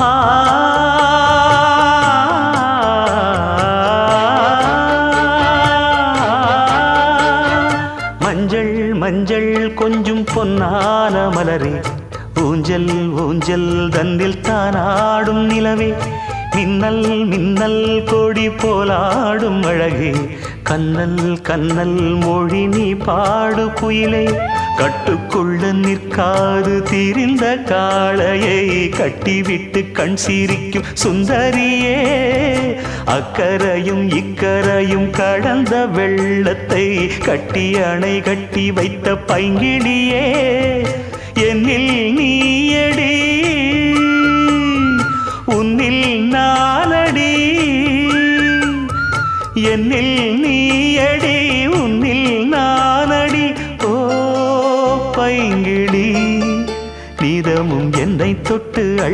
ஆ மஞ்சள் மஞ்சள் கொஞ்சம் பொன்னான மலரே, ஊஞ்சல் ஊஞ்சல் தன்னில் தானாடும் நிலவே, மின்னல் மின்னல் கொடி போலாடும் அழகே, கண்ணல் கண்ணல் மொழி நீ பாடு குயிலே, கட்டுக்குள்ள நிற்காது திரிந்த காளையை கட்டிவிட்டு கண் சிரிக்கும் சுந்தரியே, அக்கரையும் இக்கரையும் கடந்த வெள்ளத்தை கட்டி அணை கட்டி வைத்த பைங்கிளியே, என்னில் நீயடி உன்னில் நானடி, என்னில் நீயடி உன்னில் நானடி. ஓ பைங்கிளி, நீதமும் என்னை தொட்டு